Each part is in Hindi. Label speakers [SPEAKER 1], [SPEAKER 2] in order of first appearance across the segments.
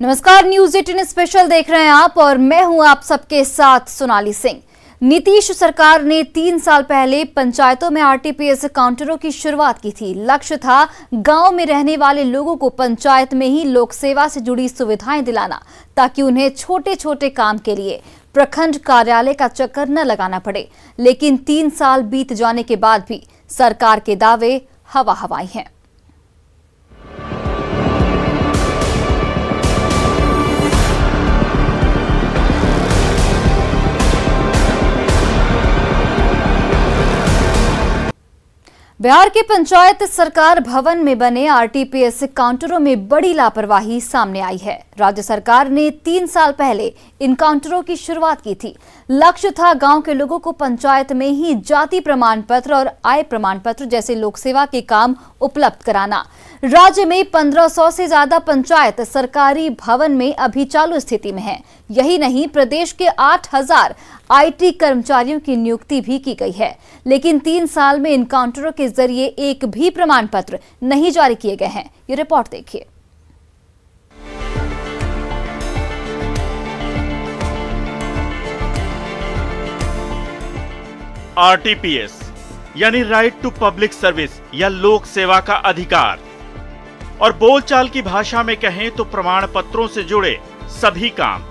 [SPEAKER 1] नमस्कार, न्यूज 18 स्पेशल देख रहे हैं आप और मैं हूं आप सबके साथ सोनाली सिंह। नीतीश सरकार ने 3 साल पहले पंचायतों में आरटीपीएस काउंटरों की शुरुआत की थी। लक्ष्य था गांव में रहने वाले लोगों को पंचायत में ही लोक सेवा से जुड़ी सुविधाएं दिलाना, ताकि उन्हें छोटे छोटे काम के लिए प्रखंड कार्यालय का चक्कर न लगाना पड़े। लेकिन 3 साल बीत जाने के बाद भी सरकार के दावे हवा हवाई हैं। बिहार के पंचायत सरकार भवन में बने आरटीपीएस काउंटरों में बड़ी लापरवाही सामने आई है। राज्य सरकार ने 3 साल पहले इन काउंटरों की शुरुआत की थी। लक्ष्य था गांव के लोगों को पंचायत में ही जाति प्रमाण पत्र और आय प्रमाण पत्र जैसे लोक सेवा के काम उपलब्ध कराना। राज्य में 1500 से ज्यादा पंचायत सरकारी भवन में अभी चालू स्थिति में है। यही नहीं, प्रदेश के 8000 आईटी कर्मचारियों की नियुक्ति भी की गई है। लेकिन 3 साल में इन काउंटरों के जरिए एक भी प्रमाण पत्र नहीं जारी किए गए हैं। ये रिपोर्ट देखिए।
[SPEAKER 2] आरटीपीएस यानी राइट टू पब्लिक सर्विस या लोक सेवा का अधिकार, और बोलचाल की भाषा में कहें तो प्रमाण पत्रों से जुड़े सभी काम।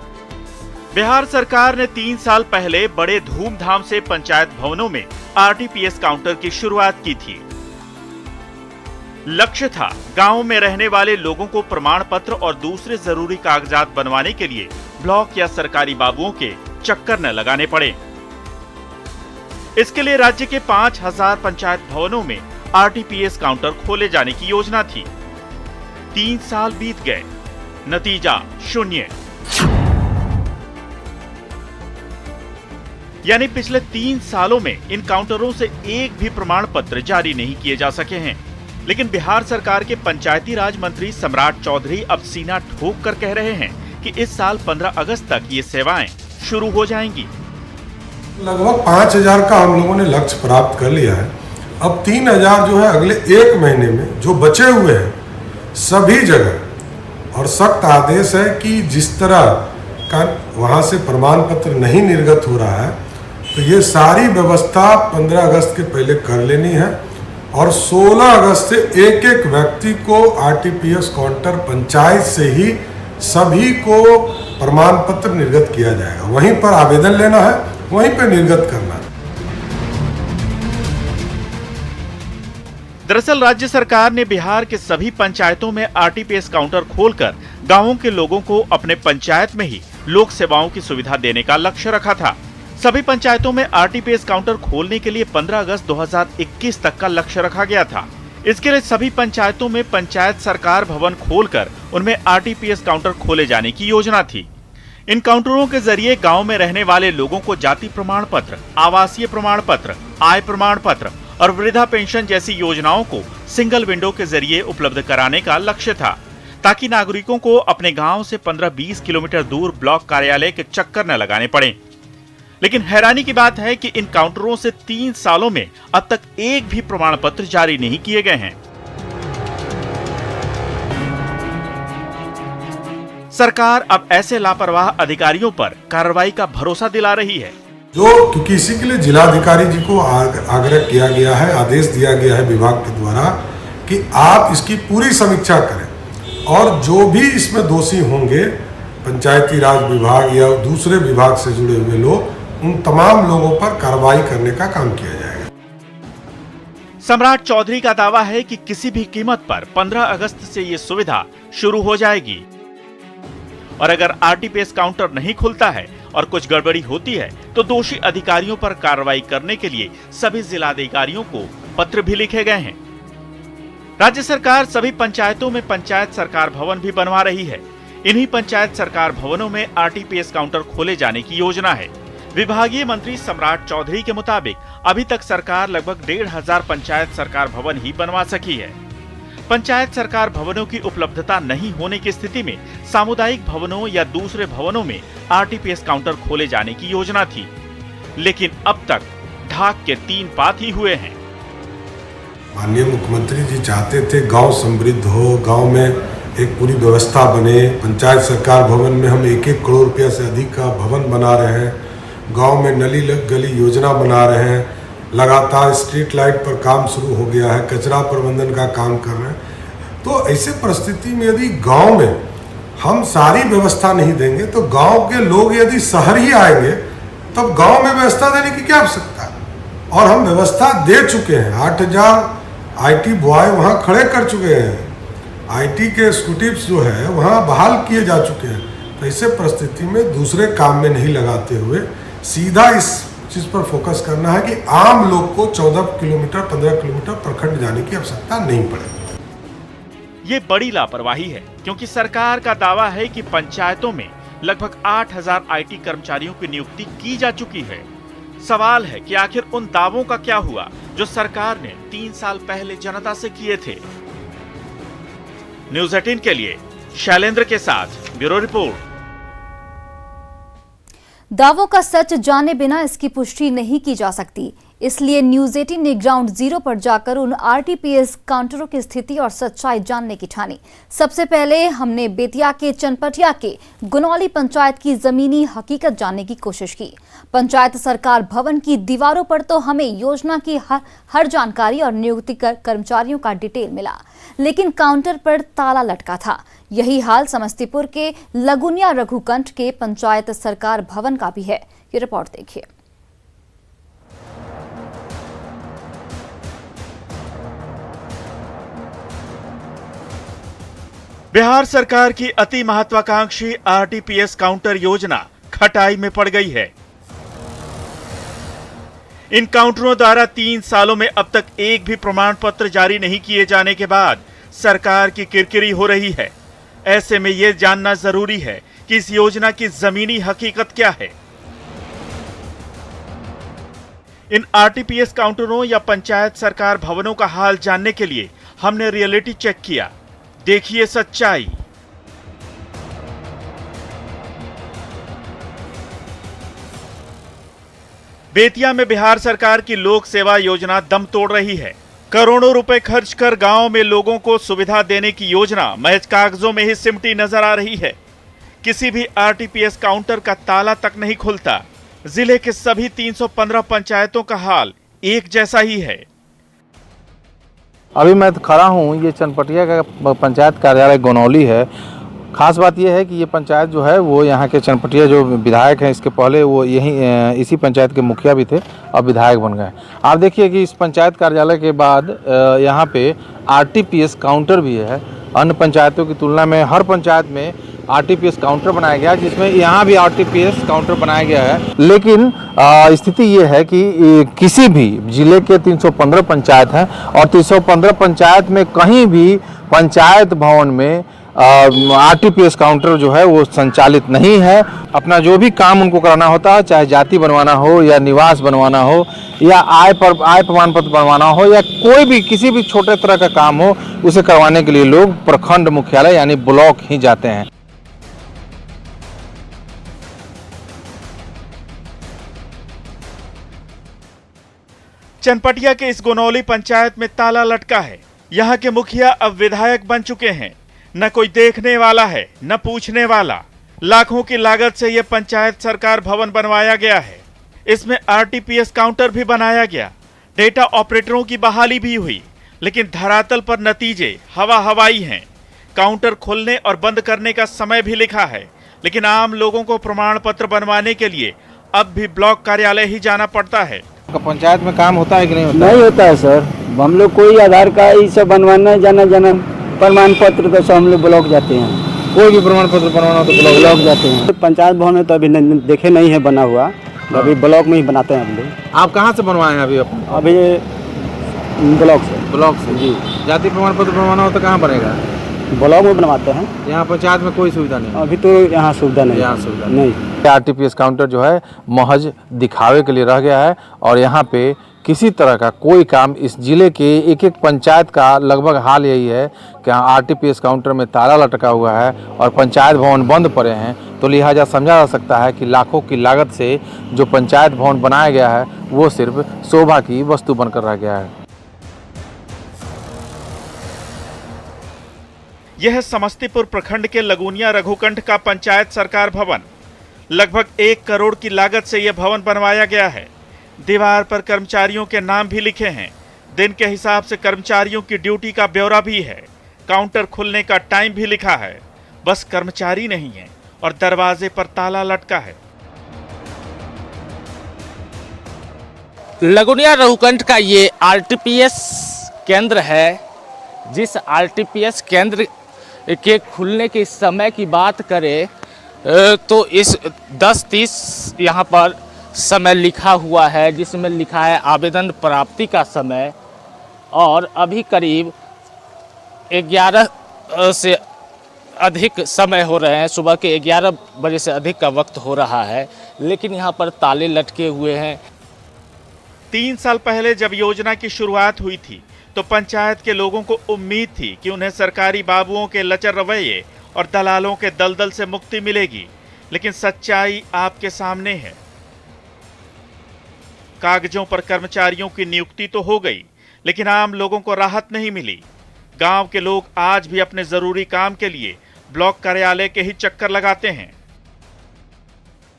[SPEAKER 2] बिहार सरकार ने 3 साल पहले बड़े धूमधाम से पंचायत भवनों में आरटीपीएस काउंटर की शुरुआत की थी। लक्ष्य था गांव में रहने वाले लोगों को प्रमाण पत्र और दूसरे जरूरी कागजात बनवाने के लिए ब्लॉक या सरकारी बाबुओं के चक्कर न लगाने पड़े। इसके लिए राज्य के 5000 पंचायत भवनों में आरटीपीएस काउंटर खोले जाने की योजना थी। 3 साल बीत गए, नतीजा शून्य। यानी पिछले 3 सालों में इन काउंटरों से एक भी प्रमाण पत्र जारी नहीं किए जा सके हैं। लेकिन बिहार सरकार के पंचायती राज मंत्री सम्राट चौधरी अब सीना ठोक कर कह रहे हैं कि इस साल 15 अगस्त तक ये सेवाएं शुरू हो जाएंगी।
[SPEAKER 3] लगभग 5000 का हम लोगों ने लक्ष्य प्राप्त कर लिया है। अब 3000 जो है अगले 1 महीने में जो बचे हुए हैं सभी जगह, और सख्त आदेश है कि जिस तरह का वहां से प्रमाण पत्र नहीं निर्गत हो रहा है, तो ये सारी व्यवस्था 15 अगस्त के पहले कर लेनी है। और 16 अगस्त से एक एक व्यक्ति को आरटीपीएस काउंटर पंचायत से ही सभी को प्रमाण पत्र निर्गत किया जाएगा। वहीं पर आवेदन लेना है, वहीं पर निर्गत करना है।
[SPEAKER 2] दरअसल राज्य सरकार ने बिहार के सभी पंचायतों में आरटीपीएस काउंटर खोलकर गांवों के लोगों को अपने पंचायत में ही लोक सेवाओं की सुविधा देने का लक्ष्य रखा था। सभी पंचायतों में आरटीपीएस काउंटर खोलने के लिए 15 अगस्त 2021 तक का लक्ष्य रखा गया था। इसके लिए सभी पंचायतों में पंचायत सरकार भवन खोलकर उनमें आरटीपीएस काउंटर खोले जाने की योजना थी। इन काउंटरों के जरिए गांव में रहने वाले लोगों को जाति प्रमाण पत्र, आवासीय प्रमाण पत्र, आय प्रमाण पत्र और वृद्धा पेंशन जैसी योजनाओं को सिंगल विंडो के जरिए उपलब्ध कराने का लक्ष्य था, ताकि नागरिकों को अपने गांव से 15-20 किलोमीटर दूर ब्लॉक कार्यालय के चक्कर न लगाने पड़े। लेकिन हैरानी की बात है कि इन काउंटरों से 3 सालों में अब तक एक भी प्रमाण पत्र जारी नहीं किए गए हैं। सरकार अब ऐसे लापरवाह अधिकारियों पर कार्रवाई का भरोसा दिला रही है।
[SPEAKER 3] क्योंकि इसी के लिए जिलाधिकारी जी को आग्रह किया गया है, आदेश दिया गया है विभाग के द्वारा कि आप इसकी पूरी समीक्षा करें और जो भी इसमें दोषी होंगे, पंचायती राज विभाग या दूसरे विभाग से जुड़े हुए लोग, उन तमाम लोगों पर कार्रवाई करने का काम किया जाएगा।
[SPEAKER 2] सम्राट चौधरी का दावा है कि किसी भी कीमत पर 15 अगस्त से ये सुविधा शुरू हो जाएगी, और अगर आरटीपीएस काउंटर नहीं खुलता है और कुछ गड़बड़ी होती है तो दोषी अधिकारियों पर कार्रवाई करने के लिए सभी जिलाधिकारियों को पत्र भी लिखे गए हैं। राज्य सरकार सभी पंचायतों में पंचायत सरकार भवन भी बनवा रही है। इन्हीं पंचायत सरकार भवनों में आरटीपीएस काउंटर खोले जाने की योजना है। विभागीय मंत्री सम्राट चौधरी के मुताबिक अभी तक सरकार लगभग 1500 पंचायत सरकार भवन ही बनवा सकी है। पंचायत सरकार भवनों की उपलब्धता नहीं होने की स्थिति में सामुदायिक भवनों या दूसरे भवनों में आरटीपीएस काउंटर खोले जाने की योजना थी, लेकिन अब तक ढाक के 3 पात ही हुए हैं।
[SPEAKER 3] माननीय मुख्यमंत्री जी चाहते थे गांव समृद्ध हो, गांव में एक पूरी व्यवस्था बने। पंचायत सरकार भवन में हम 1-1 करोड़ रुपया से अधिक का भवन बना रहे हैं। गांव में नली गली योजना बना रहे हैं। लगातार स्ट्रीट लाइट पर काम शुरू हो गया है। कचरा प्रबंधन का काम कर रहे हैं। तो ऐसे परिस्थिति में यदि गांव में हम सारी व्यवस्था नहीं देंगे तो गांव के लोग यदि शहर ही आएंगे तब गांव में व्यवस्था देने की क्या आवश्यकता है। और हम व्यवस्था दे चुके हैं। 8,000 IT बॉय वहाँ खड़े कर चुके हैं। IT के स्कूटिप्स जो है वहाँ बहाल किए जा चुके हैं। तो ऐसे परिस्थिति में दूसरे काम में नहीं लगाते हुए सीधा इस चीज़ पर फोकस करना है कि आम लोग को 14 किलोमीटर 15 किलोमीटर प्रखंड जाने की आवश्यकता नहीं पड़ेगी।
[SPEAKER 2] ये बड़ी लापरवाही है क्योंकि सरकार का दावा है कि पंचायतों में लगभग 8,000 IT कर्मचारियों की नियुक्ति की जा चुकी है। सवाल है कि आखिर उन दावों का क्या हुआ जो सरकार ने 3 साल पहले जनता से किए थे। न्यूज़ 18 के लिए शैलेंद्र के साथ ब्यूरो रिपोर्ट।
[SPEAKER 1] दावों का सच जाने बिना इसकी पुष्टि नहीं की जा सकती, इसलिए न्यूज़ 18 ने ग्राउंड जीरो पर जाकर उन RTPS काउंटरों की स्थिति और सच्चाई जानने की ठानी। सबसे पहले हमने बेतिया के चनपटिया के गुनौली पंचायत की जमीनी हकीकत जानने की कोशिश की। पंचायत सरकार भवन की दीवारों पर तो हमें योजना की हर जानकारी और नियुक्ति कर्मचारियों का डिटेल मिला, लेकिन काउंटर पर ताला लटका था। यही हाल समस्तीपुर के लगुनिया रघुकंठ के पंचायत सरकार भवन का भी है। ये रिपोर्ट देखिए।
[SPEAKER 2] बिहार सरकार की अति महत्वाकांक्षी RTPS काउंटर योजना खटाई में पड़ गई है। इन काउंटरों द्वारा 3 सालों में अब तक एक भी प्रमाण पत्र जारी नहीं किए जाने के बाद सरकार की किरकिरी हो रही है। ऐसे में यह जानना जरूरी है कि इस योजना की जमीनी हकीकत क्या है। इन RTPS काउंटरों या पंचायत सरकार भवनों का हाल जानने के लिए हमने रियलिटी चेक किया। देखिए सच्चाई। बेतिया में बिहार सरकार की लोक सेवा योजना दम तोड़ रही है। करोड़ों रुपए खर्च कर गांव में लोगों को सुविधा देने की योजना महज कागजों में ही सिमटी नजर आ रही है। किसी भी RTPS काउंटर का ताला तक नहीं खुलता। जिले के सभी 315 पंचायतों का हाल एक जैसा ही है।
[SPEAKER 4] अभी मैं खड़ा हूँ, ये चनपटिया का पंचायत कार्यालय गुनौली है। खास बात यह है कि ये पंचायत जो है वो यहाँ के चनपटिया जो विधायक हैं, इसके पहले वो इसी पंचायत के मुखिया भी थे, अब विधायक बन गए। आप देखिए कि इस पंचायत कार्यालय के बाद यहाँ पे RTPS काउंटर भी है। अन्य पंचायतों की तुलना में हर पंचायत में RTPS काउंटर बनाया गया, जिसमें यहाँ भी RTPS काउंटर बनाया गया है। लेकिन स्थिति ये है कि किसी भी जिले के 315 पंचायत हैं और 315 पंचायत में कहीं भी पंचायत भवन में RTPS काउंटर जो है वो संचालित नहीं है। अपना जो भी काम उनको कराना होता है, चाहे जाति बनवाना हो या निवास बनवाना हो या आय प्रमाण पत्र बनवाना हो या कोई भी किसी भी छोटे तरह का काम हो, उसे करवाने के लिए लोग प्रखंड मुख्यालय यानी ब्लॉक ही जाते हैं।
[SPEAKER 2] चनपटिया के इस गुनौली पंचायत में ताला लटका है। यहाँ के मुखिया अब विधायक बन चुके हैं। न कोई देखने वाला है, न पूछने वाला। लाखों की लागत से यह पंचायत सरकार भवन बनवाया गया है। इसमें RTPS काउंटर भी बनाया गया। डेटा ऑपरेटरों की बहाली भी हुई, लेकिन धरातल पर नतीजे हवाई हैं। काउंटर खोलने और बंद करने का समय भी लिखा है, लेकिन आम लोगों को प्रमाण पत्र बनवाने के लिए अब भी ब्लॉक कार्यालय ही जाना पड़ता है।
[SPEAKER 4] पंचायत में काम होता है कि नहीं होता?
[SPEAKER 5] नहीं होता है सर। हम लोग कोई आधार कार्ड ये सब बनवाना जाना प्रमाण पत्र तो सब हम लोग ब्लॉक जाते हैं।
[SPEAKER 4] कोई भी प्रमाण पत्र बनवाना हो तो
[SPEAKER 5] ब्लॉक जाते हैं। पंचायत भवन में तो अभी देखे नहीं है बना हुआ, अभी ब्लॉक में ही बनाते हैं हम लोग।
[SPEAKER 4] आप कहाँ से बनवाए हैं अभी?
[SPEAKER 5] अभी ब्लॉक से
[SPEAKER 4] जी। जाति प्रमाण पत्र बनवाना हो तो कहाँ बनेगा?
[SPEAKER 5] ब्लॉक में बनवाते हैं।
[SPEAKER 4] यहाँ पंचायत में कोई सुविधा नहीं?
[SPEAKER 5] अभी तो यहाँ सुविधा नहीं।
[SPEAKER 4] RTPS काउंटर जो है महज दिखावे के लिए रह गया है और यहाँ पे किसी तरह का कोई काम, इस जिले के एक पंचायत का लगभग हाल यही है कि RTPS काउंटर में ताला लटका हुआ है और पंचायत भवन बंद पड़े हैं। तो लिहाजा समझा जा सकता है कि लाखों की लागत से जो पंचायत भवन बनाया गया है वो सिर्फ शोभा की वस्तु बनकर रह गया है।
[SPEAKER 2] यह समस्तीपुर प्रखंड के लगुनिया रघुकंठ का पंचायत सरकार भवन। लगभग 1 करोड़ की लागत से यह भवन बनवाया गया है। दीवार पर कर्मचारियों के नाम भी लिखे हैं। दिन के हिसाब से कर्मचारियों की ड्यूटी का ब्यौरा भी है। काउंटर खुलने का टाइम भी लिखा है। बस कर्मचारी नहीं है और दरवाजे पर ताला लटका है।
[SPEAKER 6] लगुनिया रघुकंठ का ये आरटीपीएस केंद्र है। जिस आरटीपीएस केंद्र के खुलने के समय की बात करें तो इस 10:30 यहाँ पर समय लिखा हुआ है, जिसमें लिखा है आवेदन प्राप्ति का समय, और अभी करीब 11 से अधिक समय हो रहे हैं। सुबह के 11 बजे से अधिक का वक्त हो रहा है, लेकिन यहाँ पर ताले लटके हुए हैं।
[SPEAKER 2] 3 साल पहले जब योजना की शुरुआत हुई थी तो पंचायत के लोगों को उम्मीद थी कि उन्हें सरकारी बाबुओं के लचर रवैये और दलालों के दलदल से मुक्ति मिलेगी, लेकिन सच्चाई आपके सामने है। कागजों पर कर्मचारियों की नियुक्ति तो हो गई, लेकिन आम लोगों को राहत नहीं मिली। गांव के लोग आज भी अपने जरूरी काम के लिए ब्लॉक कार्यालय के ही चक्कर लगाते हैं।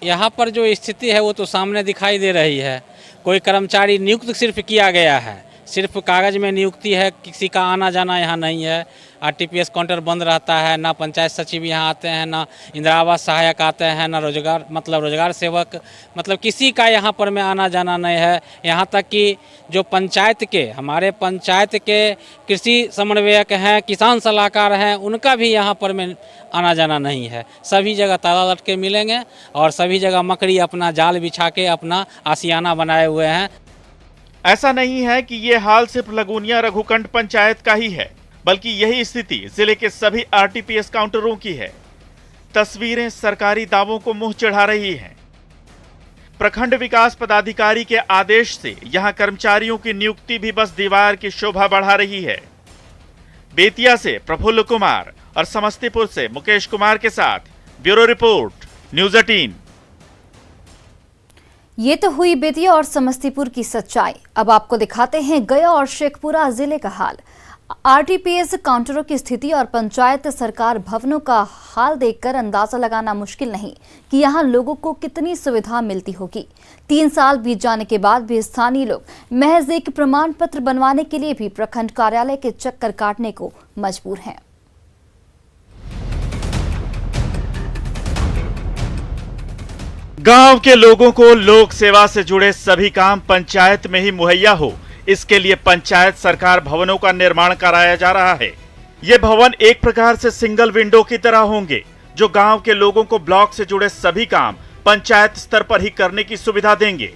[SPEAKER 7] यहाँ पर जो स्थिति है वो तो सामने दिखाई दे रही है। कोई कर्मचारी नियुक्त सिर्फ किया गया है, सिर्फ कागज में नियुक्ति है, किसी का आना जाना यहाँ नहीं है। आरटीपीएस काउंटर बंद रहता है, ना पंचायत सचिव यहाँ आते हैं, ना इंदिरा आवास सहायक आते हैं, ना रोजगार सेवक, मतलब किसी का यहाँ पर में आना जाना नहीं है। यहाँ तक कि जो हमारे पंचायत के कृषि समन्वयक हैं, किसान सलाहकार हैं, उनका भी यहाँ पर में आना जाना नहीं है। सभी जगह ताला लटके मिलेंगे और सभी जगह मकड़ी अपना जाल बिछा के अपना आशियाना बनाए हुए हैं।
[SPEAKER 2] ऐसा नहीं है कि ये हाल सिर्फ लगुनिया रघुकंठ पंचायत का ही है, बल्कि यही स्थिति जिले के सभी आरटीपीएस काउंटरों की है। तस्वीरें सरकारी दावों को मुंह चढ़ा रही हैं। प्रखंड विकास पदाधिकारी के आदेश से यहां कर्मचारियों की नियुक्ति भी बस दीवार की शोभा बढ़ा रही है। बेतिया से प्रफुल्ल कुमार और समस्तीपुर से मुकेश कुमार के साथ ब्यूरो रिपोर्ट, न्यूज़ 18।
[SPEAKER 1] ये तो हुई बेतिया और समस्तीपुर की सच्चाई। अब आपको दिखाते हैं गया और शेखपुरा जिले का हाल। आरटीपीएस काउंटरों की स्थिति और पंचायत सरकार भवनों का हाल देखकर अंदाजा लगाना मुश्किल नहीं कि यहाँ लोगों को कितनी सुविधा मिलती होगी। 3 साल बीत जाने के बाद भी स्थानीय लोग महज एक प्रमाण पत्र बनवाने के लिए भी प्रखंड कार्यालय के चक्कर काटने को मजबूर हैं।
[SPEAKER 2] गांव के लोगों को लोक सेवा से जुड़े सभी काम पंचायत में ही मुहैया हो, इसके लिए पंचायत सरकार भवनों का निर्माण कराया जा रहा है। ये भवन एक प्रकार से सिंगल विंडो की तरह होंगे, जो गांव के लोगों को ब्लॉक से जुड़े सभी काम पंचायत स्तर पर ही करने की सुविधा देंगे।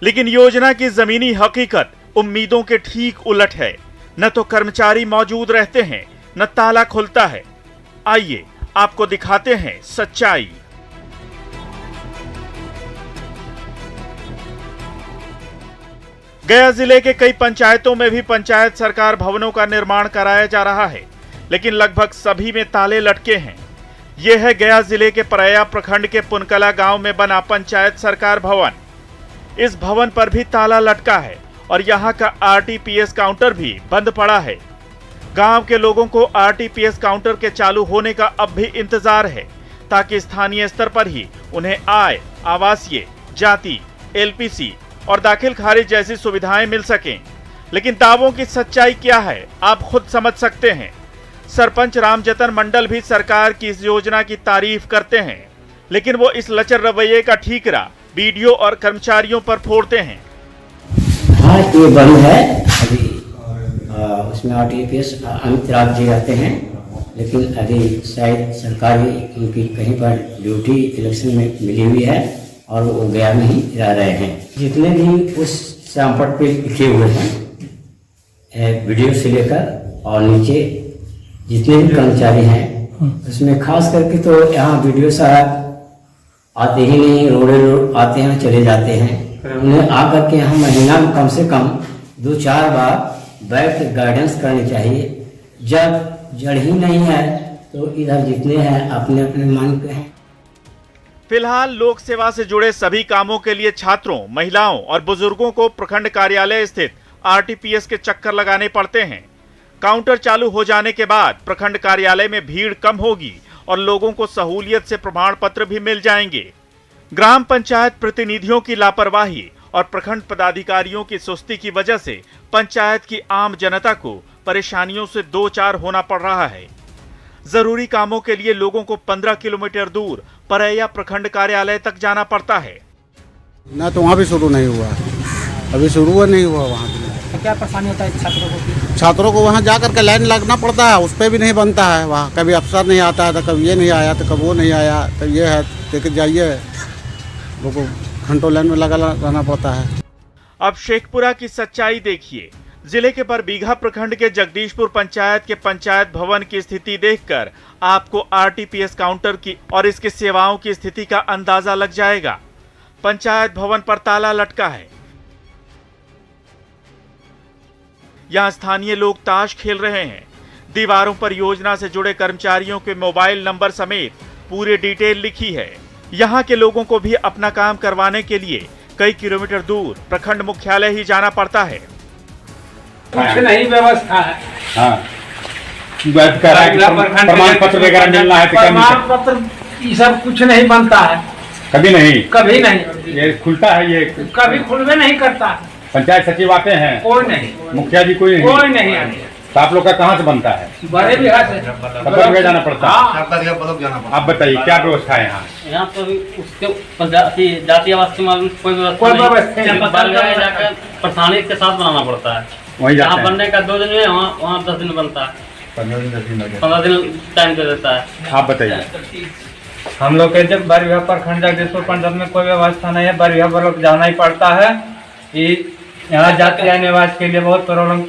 [SPEAKER 2] लेकिन योजना की जमीनी हकीकत उम्मीदों के ठीक उलट है। न तो कर्मचारी मौजूद रहते हैं, न ताला खुलता है। आइए आपको दिखाते हैं सच्चाई। गया जिले के कई पंचायतों में भी पंचायत सरकार भवनों का निर्माण कराया जा रहा है, लेकिन लगभग सभी में ताले लटके हैं। यह है गया जिले के परैया प्रखंड के पुनकला गांव में बना पंचायत सरकार भवन। इस भवन पर भी ताला लटका है और यहां का आरटीपीएस काउंटर भी बंद पड़ा है। गांव के लोगों को आरटीपीएस काउंटर के चालू होने का अब भी इंतजार है, ताकि स्थानीय स्तर पर ही उन्हें आय, आवासीय, जाति, एलपीसी और दाखिल खारिज जैसी सुविधाएं मिल सकें। लेकिन दावों की सच्चाई क्या है, आप खुद समझ सकते हैं। सरपंच रामजतन मंडल भी सरकार की इस योजना की तारीफ करते हैं, लेकिन वो इस लचर रवैये का ठीकरा बीडीओ और कर्मचारियों पर फोड़ते हैं।
[SPEAKER 8] हाँ, ये बंद है अभी। उसमें आरटीपीएस अमित राज जी रहते हैं, लेकिन अभी शायद सरकारी उनकी कहीं पर ड्यूटी इलेक्शन में मिली हुई है और वो गया में ही रह रहे हैं। जितने भी उस श्यामपट पे लिखे हुए हैं वीडियो से लेकर और नीचे जितने भी कर्मचारी हैं, उसमें खास करके तो यहाँ वीडियो साहब आते ही नहीं, रोड आते हैं चले जाते हैं। उन्हें आकर के यहाँ महीना में कम से कम 2-4 बार बैठ गाइडेंस करनी चाहिए। जब जड़ ही नहीं है तो इधर जितने हैं अपने अपने मन के हैं।
[SPEAKER 2] फिलहाल लोक सेवा से जुड़े सभी कामों के लिए छात्रों, महिलाओं और बुजुर्गों को प्रखंड कार्यालय स्थित आरटीपीएस के चक्कर लगाने पड़ते हैं। काउंटर चालू हो जाने के बाद प्रखंड कार्यालय में भीड़ कम होगी और लोगों को सहूलियत से प्रमाण पत्र भी मिल जाएंगे। ग्राम पंचायत प्रतिनिधियों की लापरवाही और प्रखंड पदाधिकारियों की सुस्ती की वजह से पंचायत की आम जनता को परेशानियों से दो चार होना पड़ रहा है। जरूरी कामों के लिए लोगों को 15 किलोमीटर दूर परैया प्रखंड कार्यालय तक जाना पड़ता है।
[SPEAKER 9] ना तो वहाँ भी शुरू नहीं हुआ, अभी शुरू नहीं हुआ वहाँ भी।
[SPEAKER 5] तो क्या परेशानी होता है छात्रों को?
[SPEAKER 9] छात्रों को वहाँ जा करके लाइन लगना पड़ता है, उस पर भी नहीं बनता है। वहाँ कभी अफसर नहीं आता है, तो कभी ये नहीं आया, तो कभी वो नहीं आया, तो ये है लेके जाइए, लोगों को घंटों लाइन में लगा रहना पड़ता है।
[SPEAKER 2] अब शेखपुरा की सच्चाई देखिए। जिले के बरबीघा प्रखंड के जगदीशपुर पंचायत के पंचायत भवन की स्थिति देखकर आपको आरटीपीएस काउंटर की और इसकी सेवाओं की स्थिति का अंदाजा लग जाएगा। पंचायत भवन पर ताला लटका है। यहां स्थानीय लोग ताश खेल रहे हैं। दीवारों पर योजना से जुड़े कर्मचारियों के मोबाइल नंबर समेत पूरी डिटेल लिखी है। यहां के लोगों को भी अपना काम करवाने के लिए कई किलोमीटर दूर प्रखंड मुख्यालय ही जाना पड़ता है।
[SPEAKER 10] कुछ नहीं व्यवस्था है।
[SPEAKER 11] हाँ, प्रमाण पत्र वगैरह मिलना है,
[SPEAKER 10] प्रमाण पत्र ये सब कुछ नहीं बनता है।
[SPEAKER 11] कभी नहीं,
[SPEAKER 10] कभी नहीं
[SPEAKER 11] ये खुलता है, ये
[SPEAKER 10] कभी खुलवे नहीं करता।
[SPEAKER 11] पंचायत सचिव आते हैं,
[SPEAKER 10] कोई नहीं,
[SPEAKER 11] मुखिया जी कोई
[SPEAKER 10] नहीं आते।
[SPEAKER 11] तो आप लोग का कहाँ से बनता है?
[SPEAKER 10] बड़े बिहार से
[SPEAKER 11] जाना पड़ता है। आप बताइए क्या व्यवस्था है यहाँ?
[SPEAKER 12] यहाँ तो उसके जाति आवास की कोई व्यवस्था जाकर प्रशासनिक के साथ बनाना पड़ता है।
[SPEAKER 11] वही
[SPEAKER 12] यहाँ बनने का 2 दिन में, वहाँ 10 दिन बनता है। 15 दिन टाइम दे देता है।
[SPEAKER 11] आप बताइए।
[SPEAKER 10] हम लोग के जब बरबीघा प्रखंड जगदीशपुर पंचायत में कोई व्यवस्था नहीं है। बरबीघा पर लोग जाना ही पड़ता है। यहाँ जाति निवास के लिए बहुत प्रॉब्लम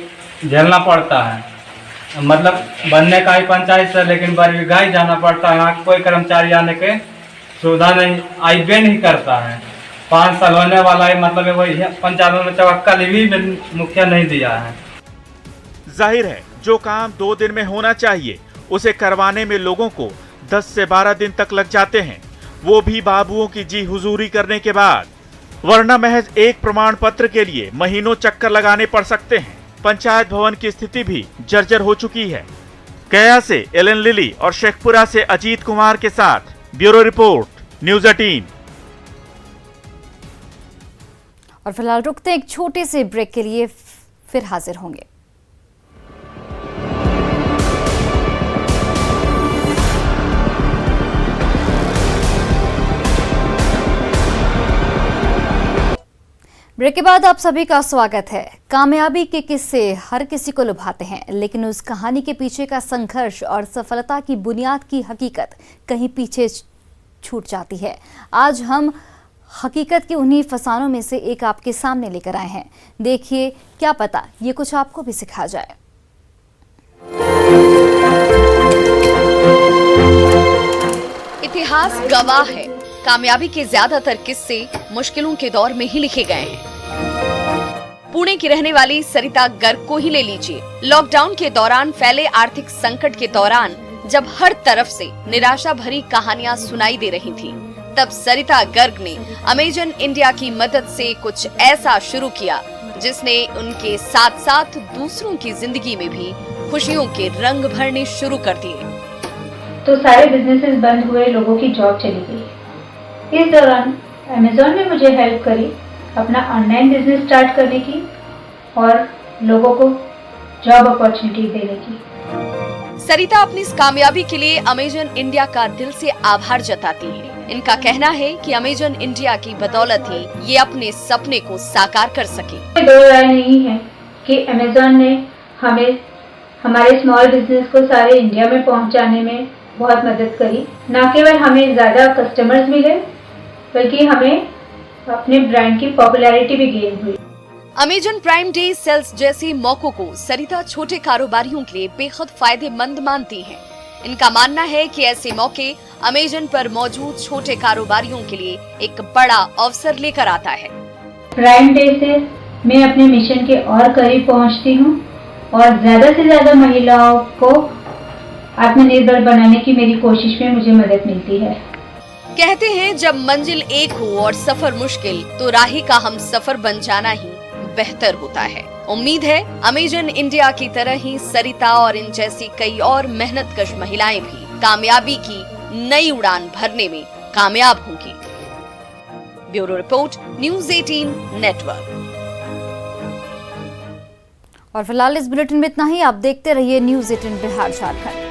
[SPEAKER 10] झेलना पड़ता है। मतलब बनने का ही पंचायत से, लेकिन बरबीघा ही जाना पड़ता है। यहाँ कोई कर्मचारी आने के सुविधा नहीं, आईबे नहीं करता है। 5 साल होने वाला है, मतलब वही पंचायत में चवक्का भी मुखिया नहीं दिया है।
[SPEAKER 2] जाहिर है जो काम 2 दिन में होना चाहिए उसे करवाने में लोगों को 10 से 12 दिन तक लग जाते हैं, वो भी बाबुओं की जी हुजूरी करने के बाद। वरना महज एक प्रमाण पत्र के लिए महीनों चक्कर लगाने पड़ सकते हैं। पंचायत भवन की स्थिति भी जर्जर हो चुकी है। गया से एलन लिली और शेखपुरा से अजीत कुमार के साथ ब्यूरो रिपोर्ट, न्यूज़ 18।
[SPEAKER 1] और फिलहाल रुकते हैं एक छोटे से ब्रेक के लिए, फिर हाजिर होंगे। ब्रेक के बाद आप सभी का स्वागत है। कामयाबी के किस्से हर किसी को लुभाते हैं, लेकिन उस कहानी के पीछे का संघर्ष और सफलता की बुनियाद की हकीकत कहीं पीछे छूट जाती है। आज हम हकीकत के उन्हीं फसानों में से एक आपके सामने लेकर आए हैं। देखिए, क्या पता ये कुछ आपको भी सिखा जाए।
[SPEAKER 13] इतिहास गवाह है, कामयाबी के ज्यादातर किस्से मुश्किलों के दौर में ही लिखे गए हैं। पुणे की रहने वाली सरिता गर्ग को ही ले लीजिए। लॉकडाउन के दौरान फैले आर्थिक संकट के दौरान जब हर तरफ से निराशा भरी कहानियां सुनाई दे रही थीं, तब सरिता गर्ग ने अमेजन इंडिया की मदद से कुछ ऐसा शुरू किया जिसने उनके साथ साथ दूसरों की जिंदगी में भी खुशियों के रंग भरने शुरू कर दिए।
[SPEAKER 14] तो सारे बिजनेसेस बंद हुए, लोगों की जॉब चली गई। इस दौरान अमेजॉन ने मुझे हेल्प करी अपना ऑनलाइन बिजनेस स्टार्ट करने की और लोगों को जॉब अपॉर्चुनिटी देने की।
[SPEAKER 13] सरिता अपनी इस कामयाबी के लिए अमेजन इंडिया का दिल से आभार जताती हैं। इनका कहना है कि अमेजन इंडिया की बदौलत ही ये अपने सपने को साकार कर सके।
[SPEAKER 14] दो राय नहीं है कि अमेजॉन ने हमें हमारे स्मॉल बिजनेस को सारे इंडिया में पहुंचाने में बहुत मदद करी। न केवल हमें ज्यादा कस्टमर्स मिले, बल्कि हमें अपने ब्रांड की पॉपुलैरिटी भी गेन हुई।
[SPEAKER 13] अमेजन प्राइम डे सेल्स जैसे मौकों को सरिता छोटे कारोबारियों के लिए बेहद फायदेमंद मानती हैं। इनका मानना है कि ऐसे मौके अमेजन पर मौजूद छोटे कारोबारियों के लिए एक बड़ा अवसर लेकर आता है।
[SPEAKER 14] प्राइम डे से मैं अपने मिशन के और करीब पहुंचती हूं और ज्यादा से ज्यादा महिलाओं को आत्मनिर्भर बनाने की मेरी कोशिश में मुझे मदद मिलती है।
[SPEAKER 13] कहते हैं जब मंजिल एक हो और सफर मुश्किल, तो राही का हम सफर बन जाना ही बेहतर होता है। उम्मीद है अमेजन इंडिया की तरह ही सरिता और इन जैसी कई और मेहनतकश महिलाएं भी कामयाबी की नई उड़ान भरने में कामयाब होंगी। Bureau report, news 18 network.
[SPEAKER 1] और फिलहाल इस बुलेटिन में इतना ही। आप देखते रहिए न्यूज़ 18 बिहार झारखंड।